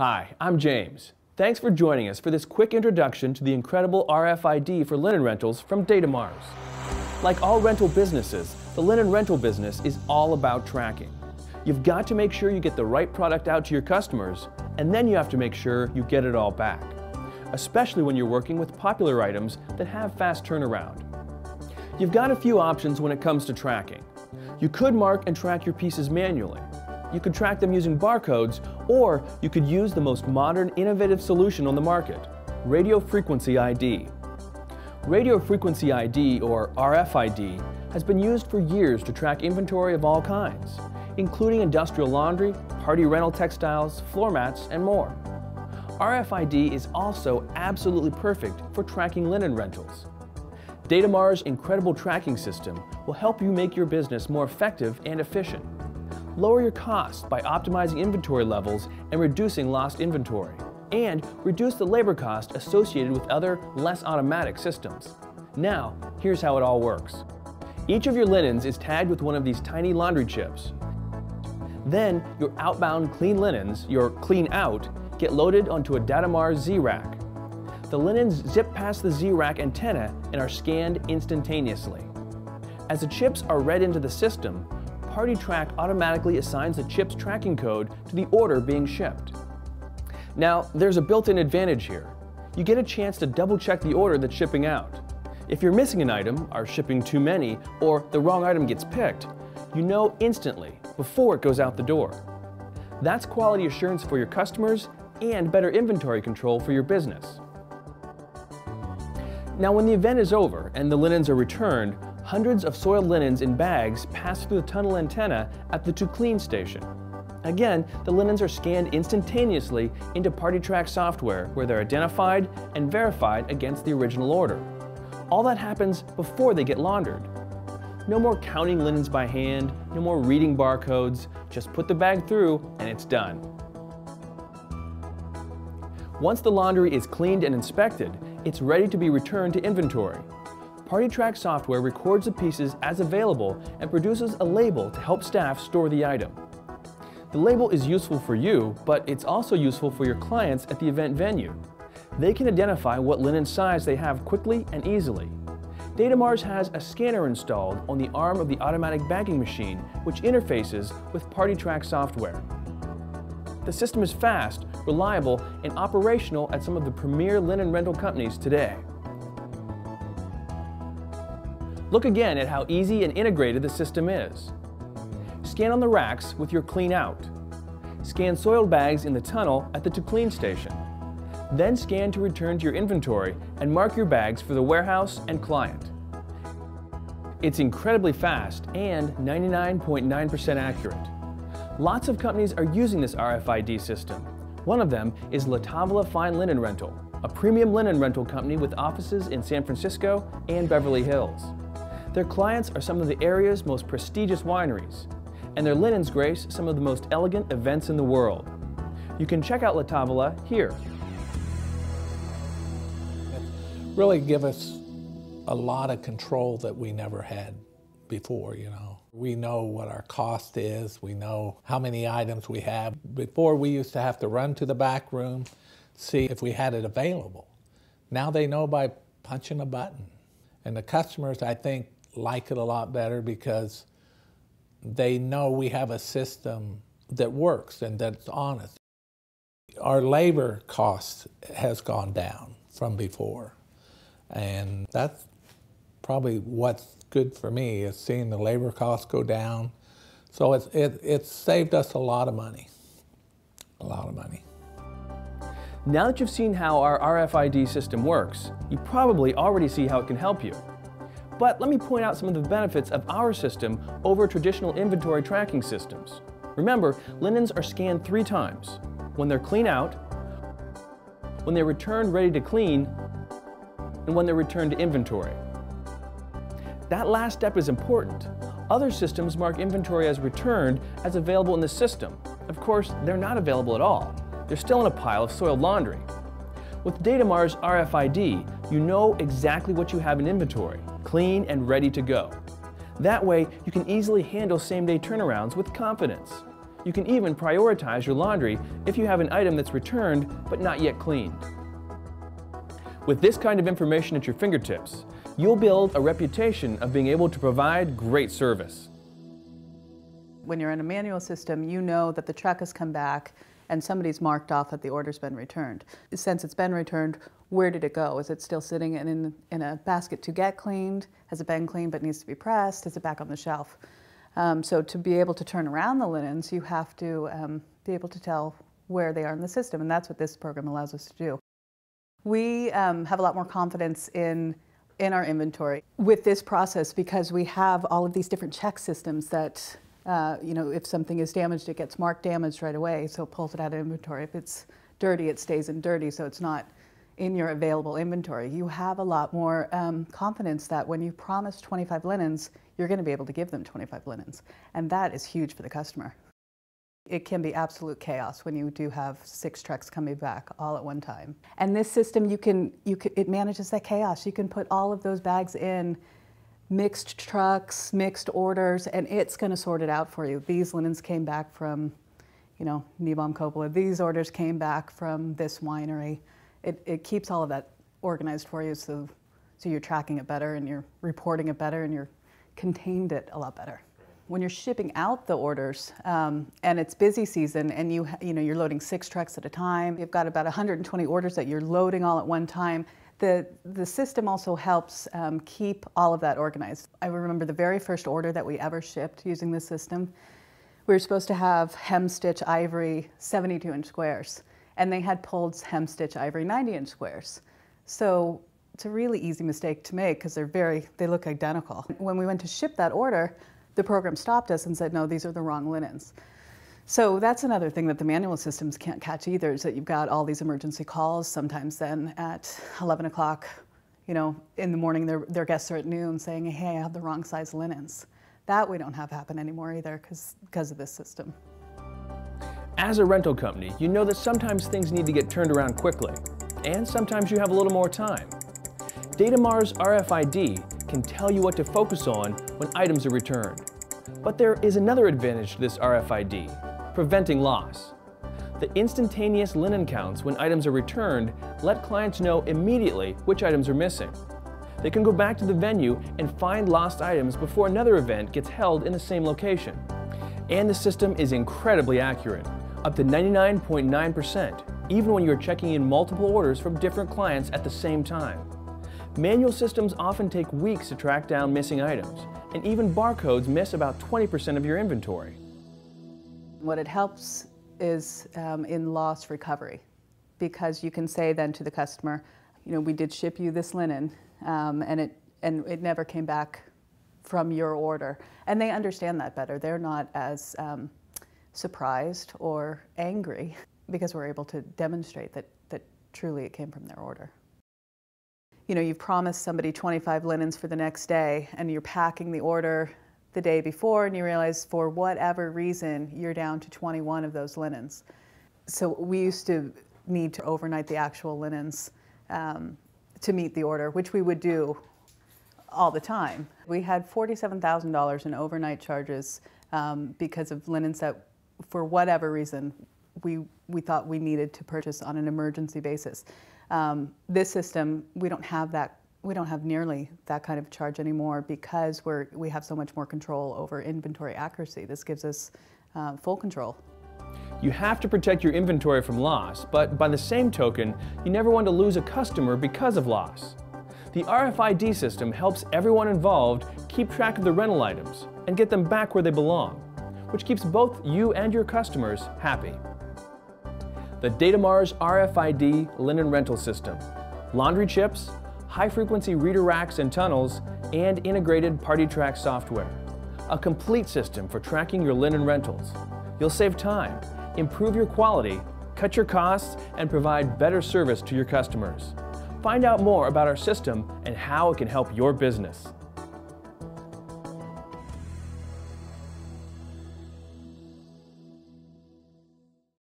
Hi, I'm James. Thanks for joining us for this quick introduction to the incredible RFID for linen rentals from Datamars. Like all rental businesses, the linen rental business is all about tracking. You've got to make sure you get the right product out to your customers, and then you have to make sure you get it all back, especially when you're working with popular items that have fast turnaround. You've got a few options when it comes to tracking. You could mark and track your pieces manually. You could track them using barcodes, or you could use the most modern, innovative solution on the market, radio frequency ID. Radio frequency ID, or RFID, has been used for years to track inventory of all kinds, including industrial laundry, party rental textiles, floor mats, and more. RFID is also absolutely perfect for tracking linen rentals. Datamars' incredible tracking system will help you make your business more effective and efficient. Lower your costs by optimizing inventory levels and reducing lost inventory, and reduce the labor cost associated with other, less automatic systems. Now, here's how it all works. Each of your linens is tagged with one of these tiny laundry chips. Then, your outbound clean linens, your clean out, get loaded onto a Datamars Z-Rack. The linens zip past the Z-Rack antenna and are scanned instantaneously. As the chips are read into the system, PartyTrack automatically assigns the chip's tracking code to the order being shipped. Now, there's a built-in advantage here. You get a chance to double-check the order that's shipping out. If you're missing an item, are shipping too many, or the wrong item gets picked, you know instantly, before it goes out the door. That's quality assurance for your customers and better inventory control for your business. Now, when the event is over and the linens are returned, hundreds of soiled linens in bags pass through the tunnel antenna at the to-clean station. Again, the linens are scanned instantaneously into PartyTrack software, where they're identified and verified against the original order. All that happens before they get laundered. No more counting linens by hand, no more reading barcodes, just put the bag through and it's done. Once the laundry is cleaned and inspected, it's ready to be returned to inventory. PartyTrack software records the pieces as available and produces a label to help staff store the item. The label is useful for you, but it's also useful for your clients at the event venue. They can identify what linen size they have quickly and easily. Datamars has a scanner installed on the arm of the automatic bagging machine, which interfaces with PartyTrack software. The system is fast, reliable, and operational at some of the premier linen rental companies today. Look again at how easy and integrated the system is. Scan on the racks with your clean out. Scan soiled bags in the tunnel at the to-clean station. Then scan to return to your inventory and mark your bags for the warehouse and client. It's incredibly fast and 99.9% accurate. Lots of companies are using this RFID system. One of them is LaTavola Fine Linen Rental, a premium linen rental company with offices in San Francisco and Beverly Hills. Their clients are some of the area's most prestigious wineries, and their linens grace some of the most elegant events in the world. You can check out LaTavola here. Really give us a lot of control that we never had before, you know. We know what our cost is, we know how many items we have. Before, we used to have to run to the back room, see if we had it available. Now they know by punching a button. And the customers, I think, like it a lot better because they know we have a system that works and that's honest. Our labor cost has gone down from before, and that's probably what's good for me, is seeing the labor costs go down. So it's saved us a lot of money, a lot of money. Now that you've seen how our RFID system works, you probably already see how it can help you. But let me point out some of the benefits of our system over traditional inventory tracking systems. Remember, linens are scanned 3 times: when they're clean out, when they're returned ready to clean, and when they're returned to inventory. That last step is important. Other systems mark inventory as returned as available in the system. Of course, they're not available at all. They're still in a pile of soiled laundry. With Datamars RFID, you know exactly what you have in inventory, clean and ready to go. That way, you can easily handle same-day turnarounds with confidence. You can even prioritize your laundry if you have an item that's returned but not yet cleaned. With this kind of information at your fingertips, you'll build a reputation of being able to provide great service. When you're in a manual system, you know that the truck has come back and somebody's marked off that the order's been returned. Since it's been returned, where did it go? Is it still sitting in a basket to get cleaned? Has it been cleaned but needs to be pressed? Is it back on the shelf? So to be able to turn around the linens, you have to be able to tell where they are in the system, and that's what this program allows us to do. We have a lot more confidence in our inventory with this process because we have all of these different check systems that, if something is damaged, it gets marked damaged right away, so it pulls it out of inventory. If it's dirty, it stays in dirty, so it's not in your available inventory. You have a lot more confidence that when you promise 25 linens, you're going to be able to give them 25 linens. And that is huge for the customer. It can be absolute chaos when you do have 6 trucks coming back all at one time. And this system, it manages that chaos. You can put all of those bags in mixed trucks, mixed orders, and it's going to sort it out for you. These linens came back from, Niebaum Coppola. These orders came back from this winery. It keeps all of that organized for you, so you're tracking it better and you're reporting it better and you're contained it a lot better. When you're shipping out the orders and it's busy season and you're loading 6 trucks at a time, you've got about 120 orders that you're loading all at one time. The system also helps keep all of that organized. I remember the very first order that we ever shipped using this system. We were supposed to have hem stitch ivory 72-inch squares, and they had pulled hem stitch ivory 90-inch squares. So it's a really easy mistake to make because they look identical. When we went to ship that order, the program stopped us and said, no, these are the wrong linens. So that's another thing that the manual systems can't catch either, is that you've got all these emergency calls. Sometimes then at 11 o'clock, in the morning, their guests are at noon saying, hey, I have the wrong size linens. That we don't have happen anymore either because of this system. As a rental company, you know that sometimes things need to get turned around quickly, and sometimes you have a little more time. Datamars RFID can tell you what to focus on when items are returned. But there is another advantage to this RFID, preventing loss. The instantaneous linen counts when items are returned let clients know immediately which items are missing. They can go back to the venue and find lost items before another event gets held in the same location. And the system is incredibly accurate, up to 99.9%, even when you're checking in multiple orders from different clients at the same time. Manual systems often take weeks to track down missing items, and even barcodes miss about 20% of your inventory. What it helps is in loss recovery, because you can say then to the customer, we did ship you this linen, and it never came back from your order. And they understand that better. They're not as surprised or angry because we're able to demonstrate that truly it came from their order. You've promised somebody 25 linens for the next day, and you're packing the order the day before, and you realize for whatever reason, you're down to 21 of those linens. So we used to need to overnight the actual linens to meet the order, which we would do all the time. We had $47,000 in overnight charges because of linens that, for whatever reason, we thought we needed to purchase on an emergency basis. This system, we don't have nearly that kind of charge anymore because we have so much more control over inventory accuracy. This gives us full control. You have to protect your inventory from loss, but by the same token, you never want to lose a customer because of loss. The RFID system helps everyone involved keep track of the rental items and get them back where they belong, which keeps both you and your customers happy. The Datamars RFID linen rental system, laundry chips, high-frequency reader racks and tunnels, and integrated party track software. A complete system for tracking your linen rentals. You'll save time, improve your quality, cut your costs, and provide better service to your customers. Find out more about our system and how it can help your business.